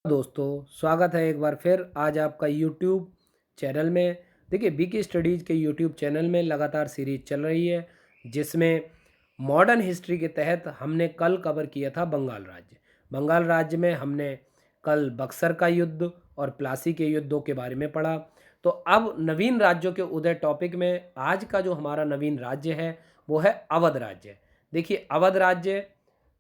दोस्तों, स्वागत है एक बार फिर आज आपका यूट्यूब चैनल में। देखिए, बीके स्टडीज़ के यूट्यूब चैनल में लगातार सीरीज चल रही है, जिसमें मॉडर्न हिस्ट्री के तहत हमने कल कवर किया था बंगाल राज्य। बंगाल राज्य में हमने कल बक्सर का युद्ध और प्लासी के युद्धों के बारे में पढ़ा। तो अब नवीन राज्यों के उदय टॉपिक में आज का जो हमारा नवीन राज्य है वो है अवध राज्य। देखिए, अवध राज्य,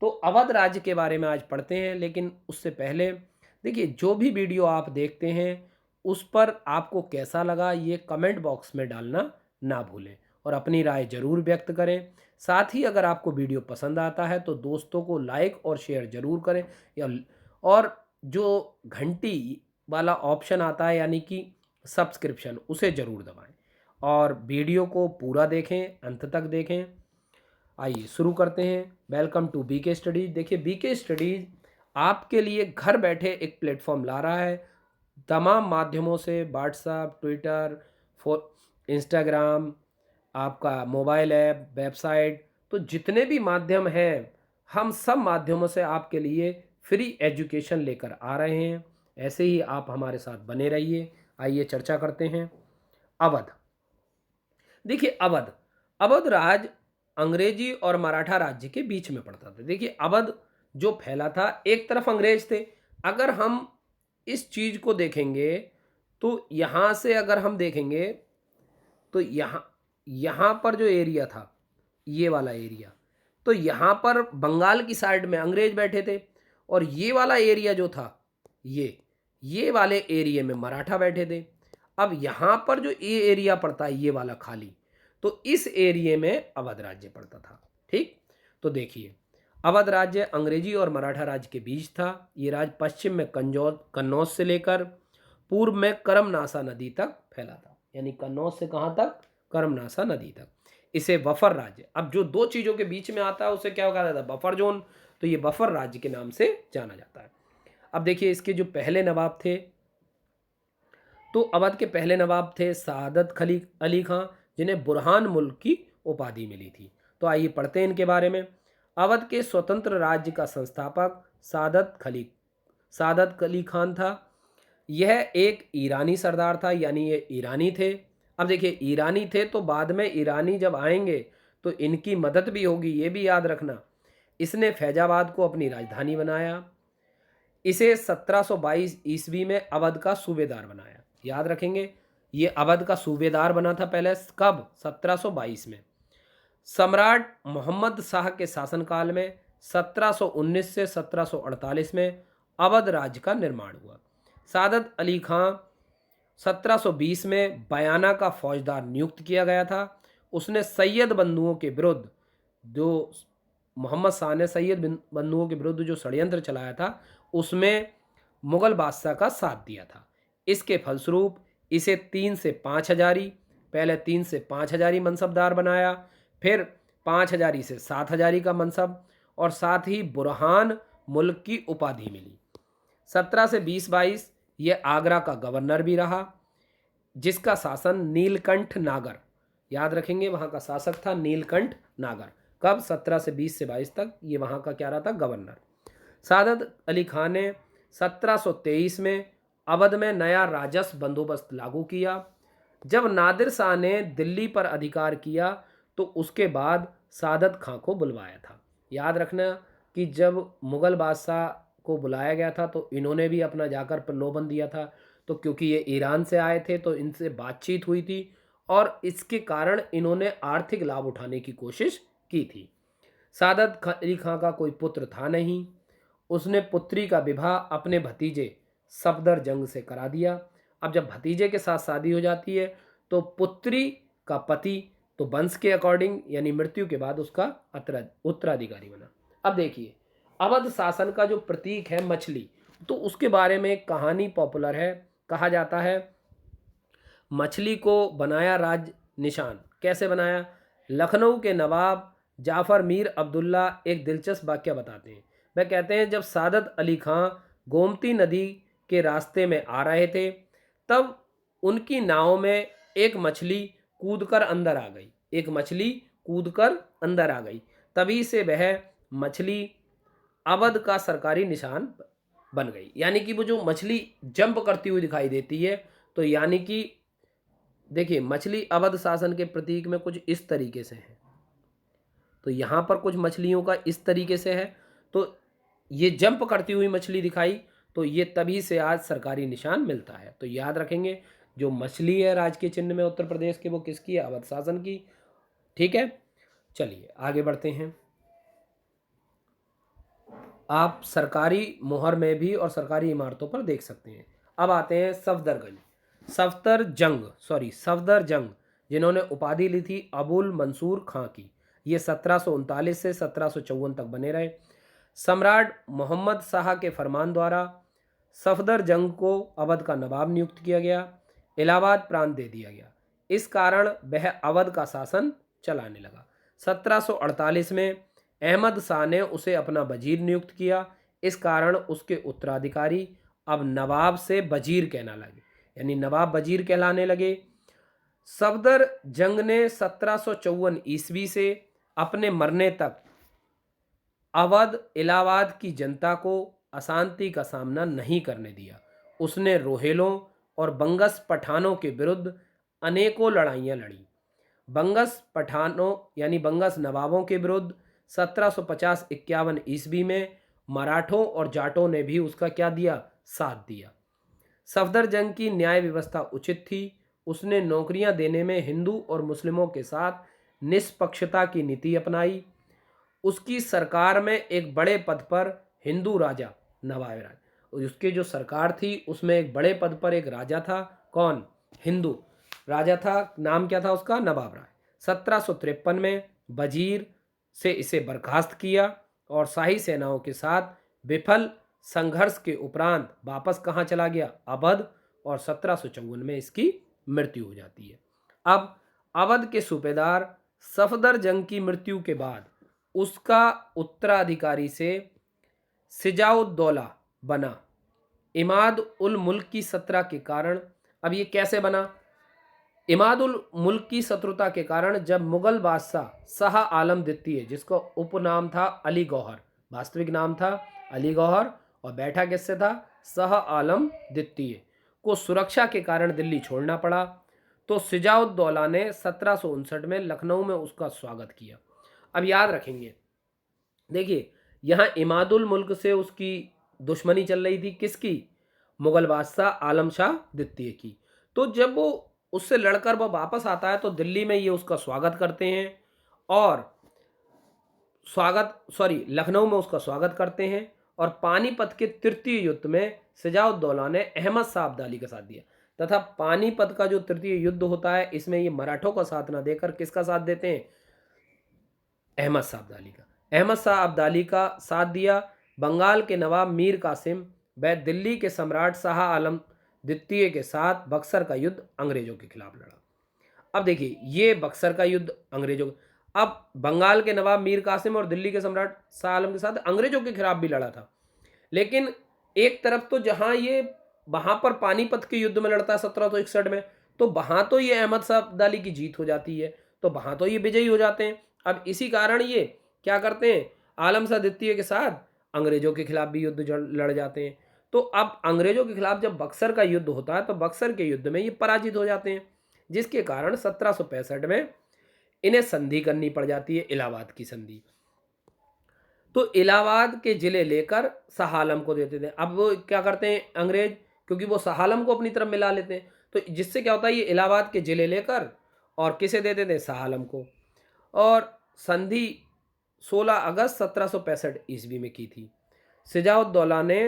तो अवध राज्य के बारे में आज पढ़ते हैं, लेकिन उससे पहले देखिए, जो भी वीडियो आप देखते हैं उस पर आपको कैसा लगा ये कमेंट बॉक्स में डालना ना भूलें और अपनी राय ज़रूर व्यक्त करें। साथ ही अगर आपको वीडियो पसंद आता है तो दोस्तों को लाइक और शेयर ज़रूर करें, या और जो घंटी वाला ऑप्शन आता है यानी कि सब्सक्रिप्शन, उसे ज़रूर दबाएं और वीडियो को पूरा देखें, अंत तक देखें। आइए शुरू करते हैं। Welcome to BK studies. देखिए, बीके स्टडीज़ आपके लिए घर बैठे एक प्लेटफॉर्म ला रहा है। तमाम माध्यमों से व्हाट्सएप, ट्विटर, इंस्टाग्राम, आपका मोबाइल ऐप, वेबसाइट, तो जितने भी माध्यम हैं, हम सब माध्यमों से आपके लिए फ्री एजुकेशन लेकर आ रहे हैं। ऐसे ही आप हमारे साथ बने रहिए। आइए चर्चा करते हैं। अवध। देखिए, अवध अवध राज अंग्रेजी और मराठा राज्य के बीच में पड़ता था। देखिए, अवध जो फैला था, एक तरफ अंग्रेज थे। अगर हम इस चीज को देखेंगे तो यहां से अगर हम देखेंगे तो यहाँ पर जो एरिया था, ये वाला एरिया, तो यहाँ पर बंगाल की साइड में अंग्रेज बैठे थे, और ये वाला एरिया जो था, ये वाले एरिया में मराठा बैठे थे। अब यहाँ पर जो ये एरिया पड़ता है, ये वाला खाली, तो इस एरिया में अवध राज्य पड़ता था। ठीक, तो देखिए, अवध राज्य अंग्रेजी और मराठा राज्य के बीच था। ये राज्य पश्चिम में कन्नौज से लेकर पूर्व में करमनासा नदी तक फैला था, यानी कन्नौज से कहाँ तक? करमनासा नदी तक। इसे बफर राज्य, अब जो दो चीजों के बीच में आता है उसे क्या कहा जाता है? Buffer zone. तो ये बफर राज्य के नाम से जाना जाता है। अब देखिए, इसके जो पहले नवाब थे, तो अवध के पहले नवाब थे सादत अली खां, जिन्हें बुरहान मुल्क की उपाधि मिली थी। तो आइए पढ़ते हैं इनके बारे में। अवध के स्वतंत्र राज्य का संस्थापक सादत अली खान था। यह एक ईरानी सरदार था, यानी ये ईरानी थे। अब देखिए, ईरानी थे तो बाद में ईरानी जब आएंगे तो इनकी मदद भी होगी, ये भी याद रखना। इसने फैजाबाद को अपनी राजधानी बनाया। इसे 1722 ईस्वी में अवध का सूबेदार बनाया। याद रखेंगे, ये अवध का सूबेदार बना था पहले। कब? 1722 में। सम्राट मोहम्मद शाह के शासनकाल में 1719 से 1748 में अवध राज्य का निर्माण हुआ। सादत अली खां 1720 में बयाना का फौजदार नियुक्त किया गया था। उसने सैयद बंधुओं के विरुद्ध जो मोहम्मद शाह ने सैयद बंधुओं के विरुद्ध जो षड्यंत्र चलाया था, उसमें मुगल बादशाह का साथ दिया था। इसके फलस्वरूप इसे 3 से 5 हजारी, पहले 3 से 5 हजारी मनसबदार बनाया, फिर 5 हजारी से 7 हजारी का मनसब, और साथ ही बुरहान मुल्क की उपाधि मिली। 17 से 20-22 ये आगरा का गवर्नर भी रहा, जिसका शासन नीलकंठ नागर, याद रखेंगे, वहाँ का शासक था नीलकंठ नागर। कब? 17 से 20 से 22 तक ये वहाँ का क्या रहा था? गवर्नर। सादत अली खान ने 1723 में अवध में नया राजस्व बंदोबस्त लागू किया। जब नादिर शाह ने दिल्ली पर अधिकार किया तो उसके बाद सादत खां को बुलवाया था। याद रखना कि जब मुगल बादशाह को बुलाया गया था तो इन्होंने भी अपना जाकर प्रलोभन दिया था। तो क्योंकि ये ईरान से आए थे तो इनसे बातचीत हुई थी, और इसके कारण इन्होंने आर्थिक लाभ उठाने की कोशिश की थी। सादत अली खां का कोई पुत्र था नहीं। उसने पुत्री का विवाह अपने भतीजे सफदर जंग से करा दिया। अब जब भतीजे के साथ शादी हो जाती है तो पुत्री का पति तो वंश के अकॉर्डिंग, यानी मृत्यु के बाद उसका उत्तराधिकारी बना। अब देखिए, अवध शासन का जो प्रतीक है मछली, तो उसके बारे में एक कहानी पॉपुलर है। कहा जाता है मछली को बनाया राज निशान। कैसे बनाया? लखनऊ के नवाब जाफर मीर अब्दुल्ला एक दिलचस्प वाक्य बताते हैं। वह कहते हैं, जब सादत अली खां गोमती नदी के रास्ते में आ रहे थे तब उनकी नाव में एक मछली कूदकर अंदर आ गई। एक मछली कूदकर अंदर आ गई। तभी से वह मछली अवध का सरकारी निशान बन गई। यानी कि वो जो मछली जंप करती हुई दिखाई देती है, तो यानी कि देखिए मछली अवध शासन के प्रतीक में कुछ इस तरीके से है, तो यहाँ पर कुछ मछलियों का इस तरीके से है, तो ये जंप करती हुई मछली दिखाई, तो ये तभी से आज सरकारी निशान मिलता है। तो याद रखेंगे जो मछली है राजकीय चिन्ह में उत्तर प्रदेश के, वो किसकी है? अवध शासन की। ठीक है, चलिए आगे बढ़ते हैं। आप सरकारी मोहर में भी और सरकारी इमारतों पर देख सकते हैं। अब आते हैं सफदरगंज। सफदरजंग, जिन्होंने उपाधि ली थी अबुल मंसूर खां की, ये 1739 से 1754 तक बने रहे। सम्राट मोहम्मद शाह के फरमान द्वारा सफदरजंग को अवध का नवाब नियुक्त किया गया, इलाहाबाद प्रांत दे दिया गया। इस कारण वह अवध का शासन चलाने लगा। 1748 में अहमद शाह ने उसे अपना वजीर नियुक्त किया। इस कारण उसके उत्तराधिकारी अब नवाब से वजीर कहना लगे, यानी नवाब वजीर कहलाने लगे। सफदरजंग ने 1754 ईस्वी से अपने मरने तक अवध इलाहाबाद की जनता को अशांति का सामना नहीं करने दिया। उसने रोहेलों और बंगस पठानों के विरुद्ध अनेकों लड़ाइयाँ लड़ी। बंगस पठानों यानी बंगस नवाबों के विरुद्ध 1750-51 ईस्वी में मराठों और जाटों ने भी उसका क्या दिया? साथ दिया। सफदरजंग की न्याय व्यवस्था उचित थी। उसने नौकरियां देने में हिंदू और मुस्लिमों के साथ निष्पक्षता की नीति अपनाई। उसकी सरकार में एक बड़े पद पर हिंदू राजा नवाब राज, उसकी जो सरकार थी उसमें एक बड़े पद पर एक राजा था। कौन? हिंदू राजा था। नाम क्या था उसका? नवाब राय। 1753 में वजीर से इसे बर्खास्त किया और शाही सेनाओं के साथ विफल संघर्ष के उपरांत वापस कहाँ चला गया? अवध। और 1754 में इसकी मृत्यु हो जाती है। अब अवध के सूबेदार सफदरजंग की मृत्यु के बाद उसका उत्तराधिकारी से सिजाउद्दौला बना। इमाद उल मुल्क की शत्रुता के कारण, अब ये कैसे बना? इमाद उल मुल्क की शत्रुता के कारण जब मुगल बादशाह शाह आलम द्वितीय, जिसका उपनाम था अली गौहर, वास्तविक नाम था अली गौहर और बैठा किससे था? शाह आलम द्वितीय, को सुरक्षा के कारण दिल्ली छोड़ना पड़ा, तो सिजाउद्दौला ने 1759 में लखनऊ में उसका स्वागत किया। अब याद रखेंगे, देखिए यहाँ इमादुल मुल्क से उसकी दुश्मनी चल रही थी, किसकी? मुगल बादशाह आलम शाह द्वितीय की। तो जब वो उससे लड़कर वो वापस आता है तो दिल्ली में ये उसका स्वागत करते हैं और लखनऊ में उसका स्वागत करते हैं। और पानीपत के तृतीय युद्ध में सिजाउद्दौला ने अहमद शाह अब्दाली का साथ दिया, तथा पानीपत का जो तृतीय युद्ध होता है इसमें ये मराठों का साथ ना देकर किसका साथ देते हैं? अहमद शाह अब्दाली का। अहमद शाह अब्दाली का साथ दिया। बंगाल के नवाब मीर कासिम व दिल्ली के सम्राट शाह आलम द्वितीय के साथ बक्सर का युद्ध अंग्रेजों के खिलाफ लड़ा। अब देखिए ये बक्सर का युद्ध अंग्रेजों, अब बंगाल के नवाब मीर कासिम और दिल्ली के सम्राट शाह आलम के साथ अंग्रेजों के खिलाफ भी लड़ा था। लेकिन एक तरफ तो जहां ये वहां पर पानीपत के युद्ध में लड़ता है 1761 में, तो वहां तो ये अहमद शाह अब्दाली की जीत हो जाती है, तो वहां तो ये विजयी हो जाते हैं। अब इसी कारण ये क्या करते हैं? आलम शाह द्वितीय के साथ अंग्रेजों के खिलाफ भी युद्ध लड़ जाते हैं। तो अब अंग्रेजों के खिलाफ जब बक्सर का युद्ध होता है तो बक्सर के युद्ध में ये पराजित हो जाते हैं, जिसके कारण 1765 में इन्हें संधि करनी पड़ जाती है, इलाहाबाद की संधि। तो इलाहाबाद के जिले लेकर शाह आलम को देते थे। अब वो क्या करते हैं अंग्रेज, क्योंकि वो शाह आलम को अपनी तरफ मिला लेते हैं, तो जिससे क्या होता है ये इलाहाबाद के जिले लेकर और किसे देते थे? शाह आलम को। और संधि 16 अगस्त 1765 ईस्वी में की थी। सिजाउद्दौला ने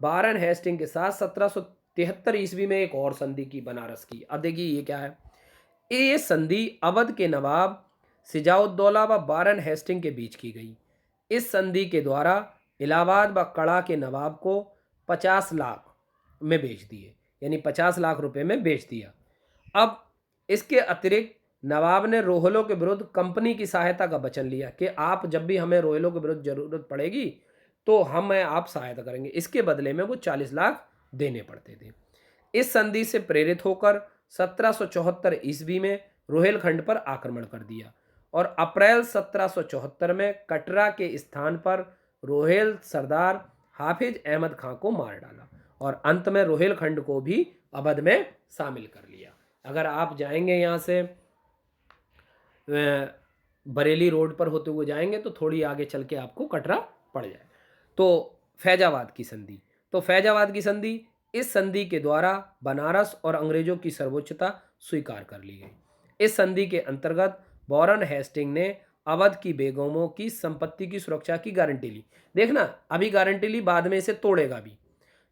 वारन हेस्टिंग के साथ 1773 ईस्वी में एक और संधि की, बनारस की। अब देखिए ये क्या है? ये संधि अवध के नवाब सिजाउद्दौला व वारन हेस्टिंग के बीच की गई। इस संधि के द्वारा इलाहाबाद व कड़ा के नवाब को 50 लाख में बेच दिए, यानी 50 लाख रुपए में बेच दिया। अब इसके अतिरिक्त नवाब ने रोहलों के विरुद्ध कंपनी की सहायता का वचन लिया कि आप जब भी हमें रोहलों के विरुद्ध जरूरत पड़ेगी तो हमें आप सहायता करेंगे। इसके बदले में वो 40 लाख देने पड़ते थे। इस संधि से प्रेरित होकर 1774 ईस्वी में रोहेलखंड पर आक्रमण कर दिया और अप्रैल 1774 में कटरा के स्थान पर रोहेल सरदार हाफिज अहमद खां को मार डाला और अंत में रोहिलखंड को भी अवध में शामिल कर लिया। अगर आप जाएंगे यहाँ से बरेली रोड पर होते हुए जाएंगे तो थोड़ी आगे चल के आपको कटरा पड़ जाए। तो फैजाबाद की संधि, तो फैजाबाद की संधि, इस संधि के द्वारा बनारस और अंग्रेजों की सर्वोच्चता स्वीकार कर ली गई। इस संधि के अंतर्गत वॉरेन हेस्टिंग ने अवध की बेगमों की संपत्ति की सुरक्षा की गारंटी ली। देखना, अभी गारंटी ली, बाद में इसे तोड़ेगा भी,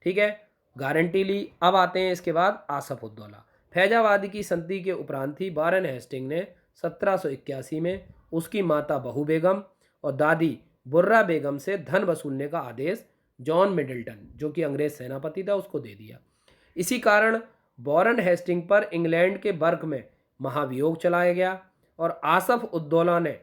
ठीक है, गारंटी ली। अब आते हैं इसके बाद आसफ उद्दौला। फैजाबाद की संधि के उपरांत ही वॉरेन हेस्टिंग ने 1781 में उसकी माता बहू बेगम और दादी बुर्रा बेगम से धन वसूलने का आदेश जॉन मिडल्टन, जो कि अंग्रेज सेनापति था, उसको दे दिया। इसी कारण वॉरेन हेस्टिंग पर इंग्लैंड के बर्क में महाभियोग चलाया गया और आसफ उद्दौला ने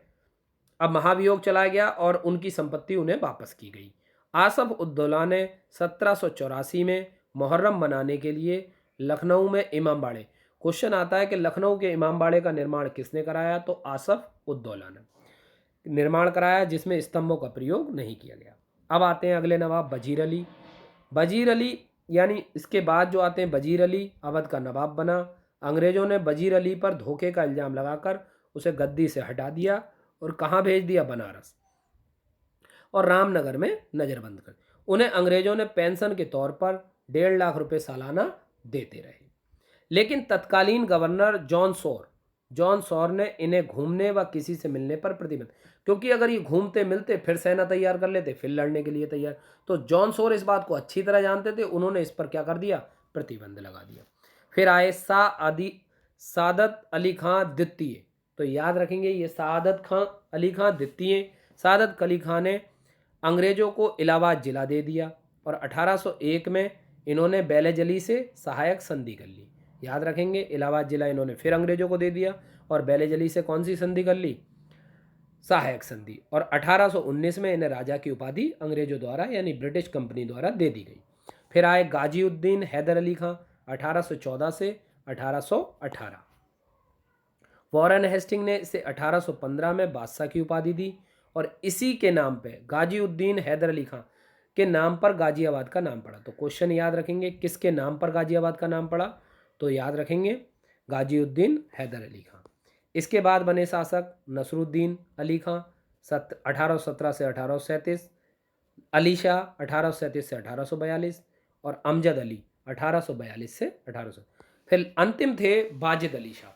महाभियोग चलाया गया और उनकी संपत्ति उन्हें वापस की गई। आसफ उद्दौला ने 1784 में मुहर्रम मनाने के लिए लखनऊ में इमामबाड़े, क्वेश्चन आता है कि लखनऊ के इमामबाड़े का निर्माण किसने कराया, तो आसफ उद्दौला ने निर्माण कराया, जिसमें स्तंभों का प्रयोग नहीं किया गया। अब आते हैं अगले नवाब वजीर अली। वजीर अली यानी इसके बाद जो आते हैं वजीर अली, अवध का नवाब बना। अंग्रेजों ने वजीर अली पर धोखे का इल्ज़ाम लगाकर उसे गद्दी से हटा दिया और कहाँ भेज दिया, बनारस और रामनगर में नज़रबंद कर। उन्हें अंग्रेजों ने पेंशन के तौर पर 1.5 लाख रुपए सालाना देते रहे, लेकिन तत्कालीन गवर्नर जॉन सॉर ने इन्हें घूमने व किसी से मिलने पर प्रतिबंध, क्योंकि अगर ये घूमते मिलते फिर सेना तैयार कर लेते, फिर लड़ने के लिए तैयार। तो जॉन सॉर इस बात को अच्छी तरह जानते थे, उन्होंने इस पर क्या कर दिया, प्रतिबंध लगा दिया। फिर आए सादत अली खां द्वितीय। तो याद रखेंगे, ये सादत अली खां द्वितीय। सादत अली खां ने अंग्रेजों को इलाहाबाद जिला दे दिया और 1801 में इन्होंने बेलेजली से सहायक संधि कर ली। याद रखेंगे, इलाहाबाद जिला इन्होंने फिर अंग्रेजों को दे दिया और बेलेजली से कौन सी संधि कर ली, सहायक संधि। और 1819 में इन्हें राजा की उपाधि अंग्रेजों द्वारा यानी ब्रिटिश कंपनी द्वारा दे दी गई। फिर आए गाजीउद्दीन हैदर अली खां 1814 से 1818। वॉरेन हेस्टिंग ने इसे 1815 में बादशाह की उपाधि दी और इसी के नाम पे गाजीउद्दीन हैदर अली खां के नाम पर गाजियाबाद का नाम पड़ा। तो क्वेश्चन याद रखेंगे, किसके नाम पर गाजियाबाद का नाम पड़ा, तो याद रखेंगे गाजीउद्दीन हैदर अली खां। इसके बाद बने शासक नसरुद्दीन अली खां 1817 से 1837, अली शाह 1837 से 1842 और अमजद अली 1842 से 1800। फिर अंतिम थे वाजिद अली शाह।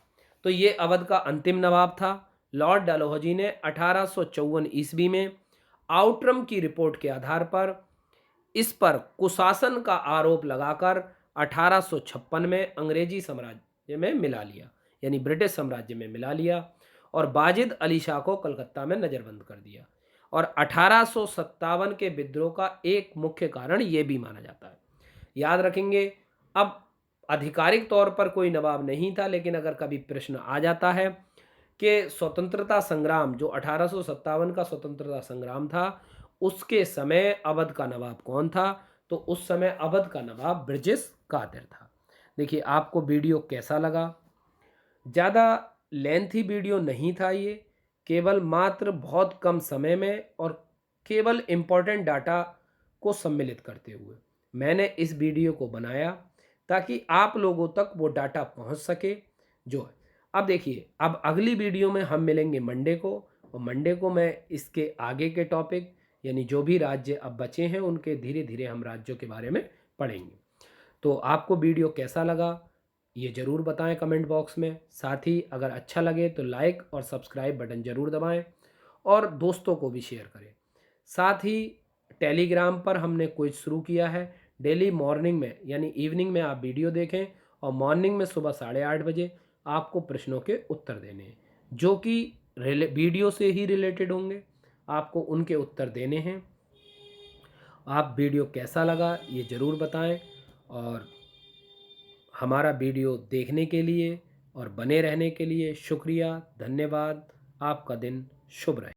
तो ये अवध का अंतिम नवाब था। लॉर्ड डलहौजी ने 1854 ईस्वी में आउटरम की रिपोर्ट के आधार पर इस पर कुशासन का आरोप लगाकर 1856 में अंग्रेजी साम्राज्य में मिला लिया, यानी ब्रिटिश साम्राज्य में मिला लिया और वाजिद अली शाह को कलकत्ता में नज़रबंद कर दिया। और 1857 के विद्रोह का एक मुख्य कारण ये भी माना जाता है। याद रखेंगे, अब आधिकारिक तौर पर कोई नवाब नहीं था, लेकिन अगर कभी प्रश्न आ जाता है कि स्वतंत्रता संग्राम जो 1857 का स्वतंत्रता संग्राम था, उसके समय अवध का नवाब कौन था, तो उस समय अवध का नवाब ब्रिजेश कादिर था। देखिए, आपको वीडियो कैसा लगा? ज़्यादा लेंथी वीडियो नहीं था ये, केवल मात्र बहुत कम समय में और केवल इम्पोर्टेंट डाटा को सम्मिलित करते हुए मैंने इस वीडियो को बनाया ताकि आप लोगों तक वो डाटा पहुंच सके जो है। अब देखिए, अब अगली वीडियो में हम मिलेंगे मंडे को, और मंडे को मैं इसके आगे के टॉपिक यानी जो भी राज्य अब बचे हैं उनके धीरे धीरे हम राज्यों के बारे में पढ़ेंगे। तो आपको वीडियो कैसा लगा ये ज़रूर बताएं कमेंट बॉक्स में। साथ ही अगर अच्छा लगे तो लाइक और सब्सक्राइब बटन ज़रूर दबाएं और दोस्तों को भी शेयर करें। साथ ही टेलीग्राम पर हमने क्विज शुरू किया है। डेली मॉर्निंग में यानी इवनिंग में आप वीडियो देखें और मॉर्निंग में सुबह 8:30 बजे आपको प्रश्नों के उत्तर देने हैं जो कि वीडियो से ही रिलेटेड होंगे, आपको उनके उत्तर देने हैं। आप वीडियो कैसा लगा ये ज़रूर बताएं और हमारा वीडियो देखने के लिए और बने रहने के लिए शुक्रिया, धन्यवाद। आपका दिन शुभ रहे।